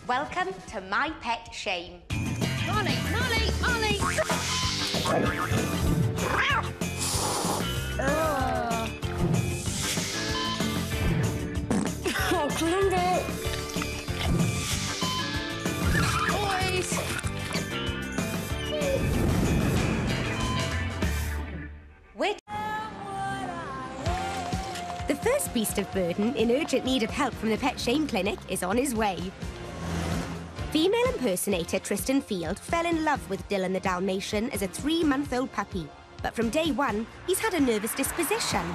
Welcome to My Pet Shame. Molly, Molly, Molly! Oh, Glinda! Boys! Wait. The first beast of burden in urgent need of help from the Pet Shame Clinic is on his way. Female impersonator Tristan Field fell in love with Dillon the Dalmatian as a 3-month-old puppy. But from day one, he's had a nervous disposition.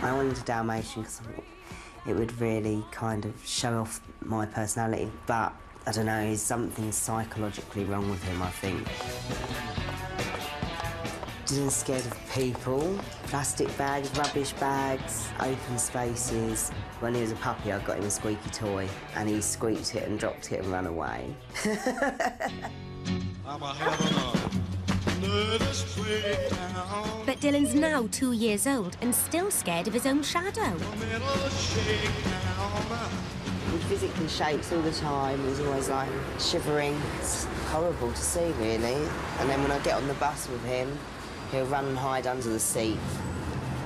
I wanted a Dalmatian because it would really kind of show off my personality. But, I don't know, there's something psychologically wrong with him, I think. Dillon's scared of people, plastic bags, rubbish bags, open spaces. When he was a puppy, I got him a squeaky toy, and he squeaked it and dropped it and ran away. But Dillon's now 2 years old and still scared of his own shadow. He physically shakes all the time. He's always, like, shivering. It's horrible to see, really. And then when I get on the bus with him, he'll run and hide under the seat.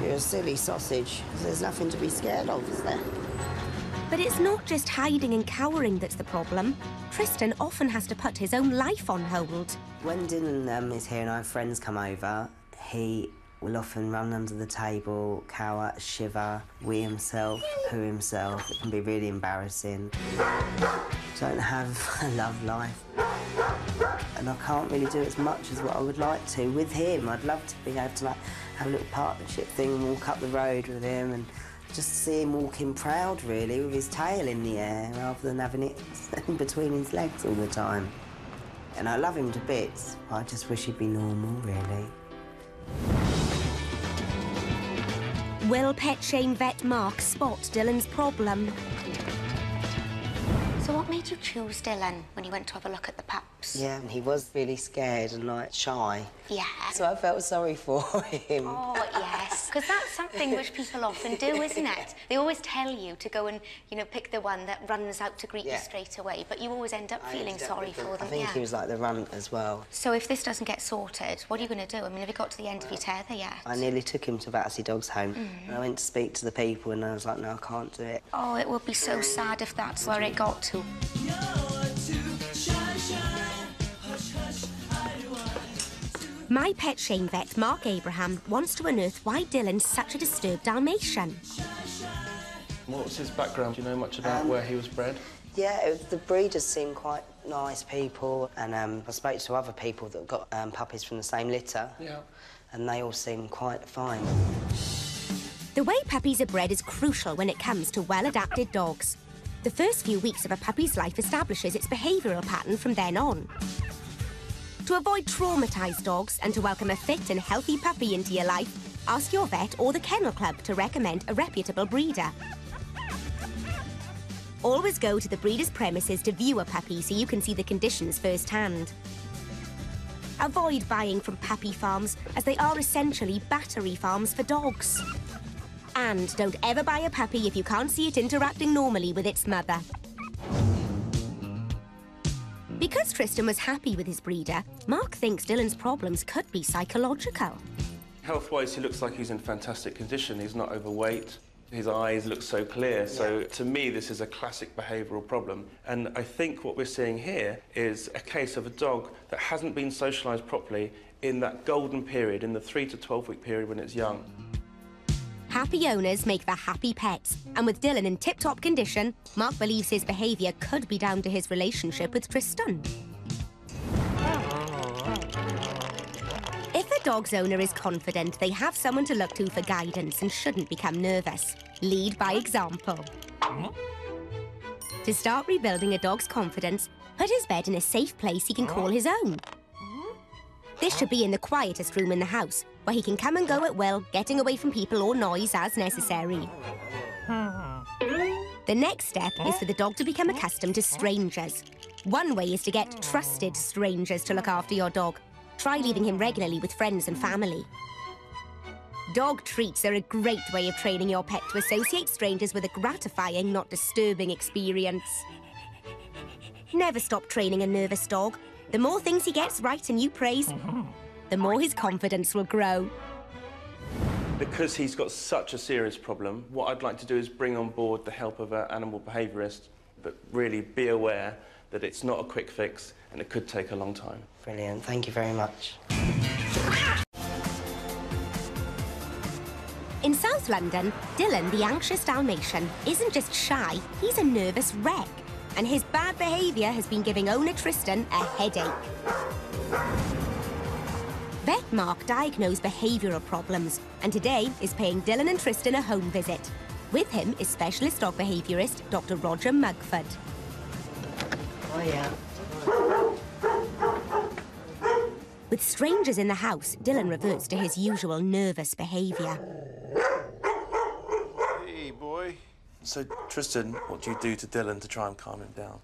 You're a silly sausage. There's nothing to be scared of, is there? But it's not just hiding and cowering that's the problem. Tristan often has to put his own life on hold. When Dillon is here and our friends come over, he will often run under the table, cower, shiver, wee himself, poo himself. It can be really embarrassing. Don't have a love life. And I can't really do as much as what I would like to with him. I'd love to be able to, like, have a little partnership thing and walk up the road with him and just see him walking proud, really, with his tail in the air, rather than having it in between his legs all the time. And I love him to bits. I just wish he'd be normal, really. Will Pet Shame vet Mark spot Dillon's problem? So what made you choose Dillon when you went to have a look at the pups? Yeah, and he was really scared and, like, shy. Yeah. So I felt sorry for him. Oh, yes. Because that's something which people often do, isn't it? They always tell you to go and, you know, pick the one that runs out to greet you straight away, but you always end up feeling sorry for them. I think he was like the runt as well. So if this doesn't get sorted, what are you going to do? I mean, have you got to the end of your tether yet? I nearly took him to Battersea Dogs Home. And I went to speak to the people and I was like, no, I can't do it. Oh, it would be so sad if that's where it got to. My Pet Shame vet Mark Abraham wants to unearth why Dillon's such a disturbed Dalmatian. What was his background? Do you know much about where he was bred? Yeah, the breeders seem quite nice people, and I spoke to other people that got puppies from the same litter, and they all seem quite fine. The way puppies are bred is crucial when it comes to well-adapted dogs. The first few weeks of a puppy's life establishes its behavioural pattern from then on. To avoid traumatised dogs and to welcome a fit and healthy puppy into your life, ask your vet or the Kennel Club to recommend a reputable breeder. Always go to the breeder's premises to view a puppy so you can see the conditions firsthand. Avoid buying from puppy farms, as they are essentially battery farms for dogs. And don't ever buy a puppy if you can't see it interacting normally with its mother. Because Tristan was happy with his breeder, Mark thinks Dillon's problems could be psychological. Health-wise, he looks like he's in fantastic condition. He's not overweight. His eyes look so clear. So, to me, this is a classic behavioural problem. And I think what we're seeing here is a case of a dog that hasn't been socialised properly in that golden period, in the 3 to 12-week period when it's young. Happy owners make for happy pets, and with Dillon in tip-top condition, Mark believes his behaviour could be down to his relationship with Tristan. If a dog's owner is confident, they have someone to look to for guidance and shouldn't become nervous. Lead by example. To start rebuilding a dog's confidence, put his bed in a safe place he can call his own. This should be in the quietest room in the house, where he can come and go at will, getting away from people or noise as necessary. The next step is for the dog to become accustomed to strangers. One way is to get trusted strangers to look after your dog. Try leaving him regularly with friends and family. Dog treats are a great way of training your pet to associate strangers with a gratifying, not disturbing experience. Never stop training a nervous dog. The more things he gets right and you praise, the more his confidence will grow. Because he's got such a serious problem, what I'd like to do is bring on board the help of an animal behaviourist, but really be aware that it's not a quick fix and it could take a long time. Brilliant, thank you very much. In South London, Dillon, the anxious Dalmatian, isn't just shy, he's a nervous wreck. And his bad behaviour has been giving owner Tristan a headache. Vet Mark diagnosed behavioural problems and today is paying Dillon and Tristan a home visit. With him is specialist dog behaviourist Dr. Roger Mugford. Oh, yeah. With strangers in the house, Dillon reverts to his usual nervous behaviour. Hey, boy. So, Tristan, what do you do to Dillon to try and calm him down?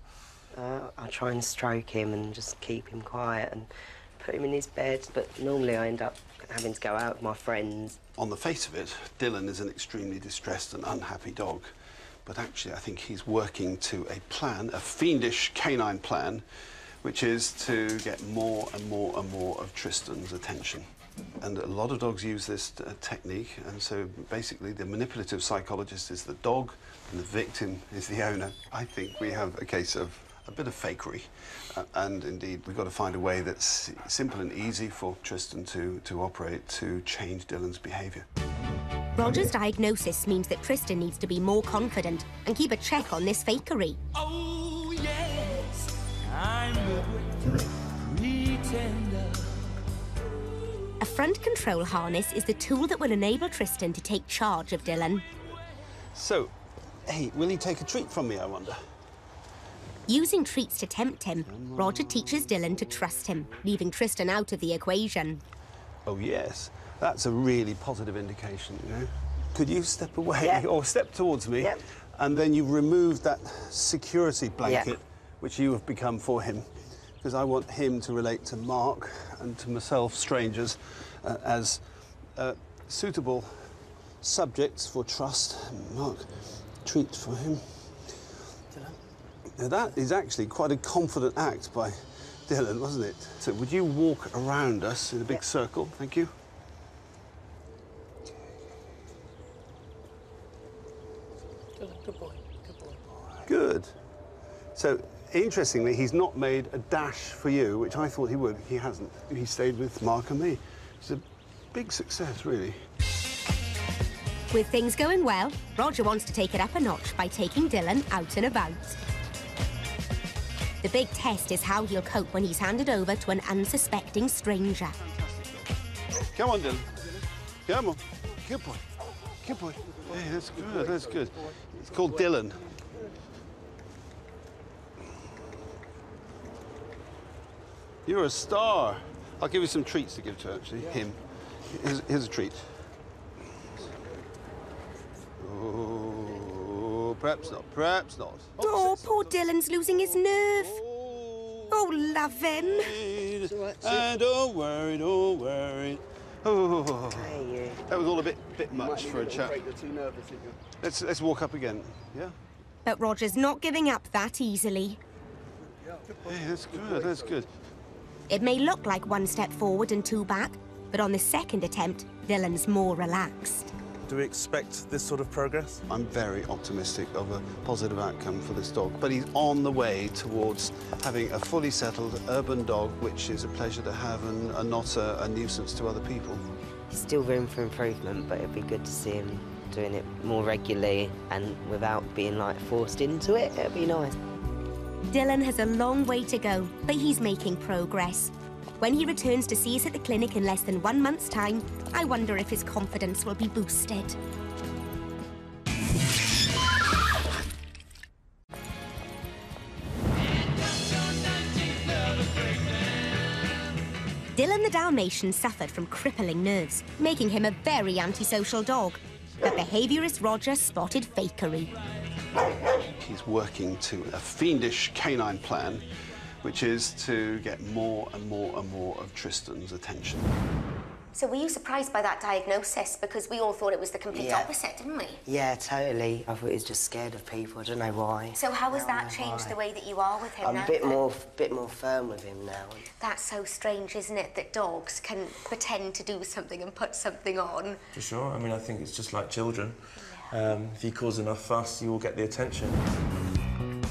I try and stroke him and just keep him quiet and put him in his bed, but normally I end up having to go out with my friends. On the face of it, Dillon is an extremely distressed and unhappy dog. But actually, I think he's working to a plan, a fiendish canine plan, which is to get more and more and more of Tristan's attention. And a lot of dogs use this technique, and so basically the manipulative psychologist is the dog and the victim is the owner. I think we have a case of a bit of fakery, and indeed we've got to find a way that's simple and easy for Tristan to operate to change Dillon's behaviour. Roger's diagnosis means that Tristan needs to be more confident and keep a check on this fakery. Oh, yes, I'm the great pretender. A front control harness is the tool that will enable Tristan to take charge of Dillon. So, hey, will he take a treat from me, I wonder? Using treats to tempt him, Roger teaches Dillon to trust him, leaving Tristan out of the equation. Oh, yes. That's a really positive indication, you know. Could you step away, Yeah. or step towards me, Yep. and then you remove that security blanket, Yeah. which you have become for him, because I want him to relate to Mark and to myself, strangers, as suitable subjects for trust. Mark, treat for him. Now, that is actually quite a confident act by Dillon, wasn't it? So would you walk around us in a big circle? Thank you. Good boy, good boy. Good. So, interestingly, he's not made a dash for you, which I thought he would. He hasn't. He stayed with Mark and me. It's a big success, really. With things going well, Roger wants to take it up a notch by taking Dillon out and about. The big test is how he'll cope when he's handed over to an unsuspecting stranger. Come on, Dillon. Come on. Good boy. Good boy. Hey, that's good, that's good. It's called Dillon. You're a star. I'll give you some treats to give to, actually, him. Here's a treat. Oh, perhaps not, perhaps not. Oh, poor Dillon's losing his nerve. Oh, love him. And don't worry, don't worry. Oh, Hey, that was all a bit much for a chap. Let's walk up again, yeah? But Roger's not giving up that easily. Hey, that's good, that's good. It may look like one step forward and two back, but on the second attempt, Dillon's more relaxed. Do we expect this sort of progress? I'm very optimistic of a positive outcome for this dog, but he's on the way towards having a fully settled urban dog, which is a pleasure to have and not a nuisance to other people. There's still room for improvement, but it'd be good to see him doing it more regularly and without being, like, forced into it. It'd be nice. Dillon has a long way to go, but he's making progress. When he returns to see us at the clinic in less than 1 month's time, I wonder if his confidence will be boosted. Dillon the Dalmatian suffered from crippling nerves, making him a very antisocial dog. But behaviourist Roger spotted fakery. He's working to a fiendish canine plan, which is to get more and more and more of Tristan's attention. So were you surprised by that diagnosis? Because we all thought it was the complete opposite, didn't we? Yeah, totally. I thought he was just scared of people. I don't know why. So how has that changed the way that you are with him now? I'm a bit more firm with him now. That's so strange, isn't it, that dogs can pretend to do something and put something on? For sure. I mean, I think it's just like children. If you cause enough fuss, you will get the attention.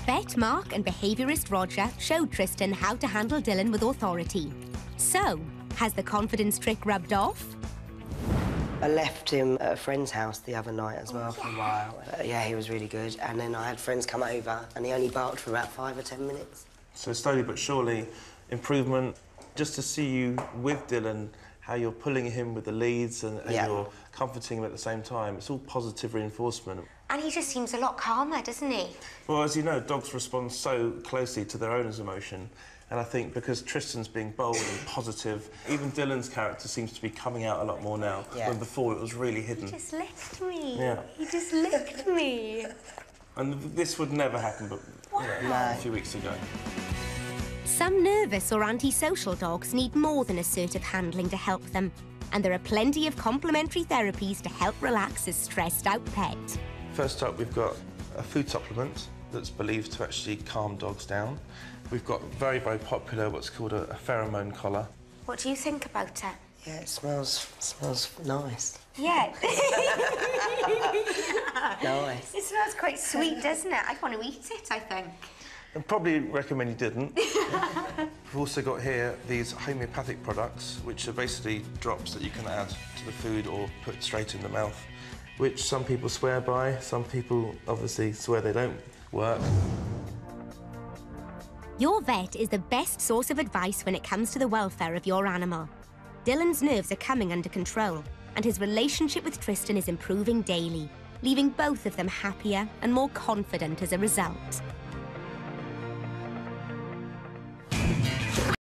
Vet Mark and behaviourist Roger showed Tristan how to handle Dillon with authority. So, has the confidence trick rubbed off? I left him at a friend's house the other night as well for a while. Yeah, he was really good. And then I had friends come over and he only barked for about 5 or 10 minutes. So slowly but surely, improvement. Just to see you with Dillon, how you're pulling him with the leads and you're comforting him at the same time. It's all positive reinforcement. And he just seems a lot calmer, doesn't he? Well, as you know, dogs respond so closely to their owner's emotion. And I think because Tristan's being bold and positive, even Dillon's character seems to be coming out a lot more now, when before it was really hidden. He just licked me. Yeah. He just licked me. And this would never happen, but a few weeks ago. Some nervous or antisocial dogs need more than assertive handling to help them. And there are plenty of complementary therapies to help relax a stressed-out pet. First up, we've got a food supplement that's believed to actually calm dogs down. We've got very, very popular what's called a pheromone collar. What do you think about it? Yeah, it smells nice. Yeah. Nice. It smells quite sweet, doesn't it? I want to eat it, I think. I'd probably recommend you didn't. We've also got here these homeopathic products, which are basically drops that you can add to the food or put straight in the mouth, which some people swear by, some people obviously swear they don't work. Your vet is the best source of advice when it comes to the welfare of your animal. Dillon's nerves are coming under control, and his relationship with Tristan is improving daily, leaving both of them happier and more confident as a result.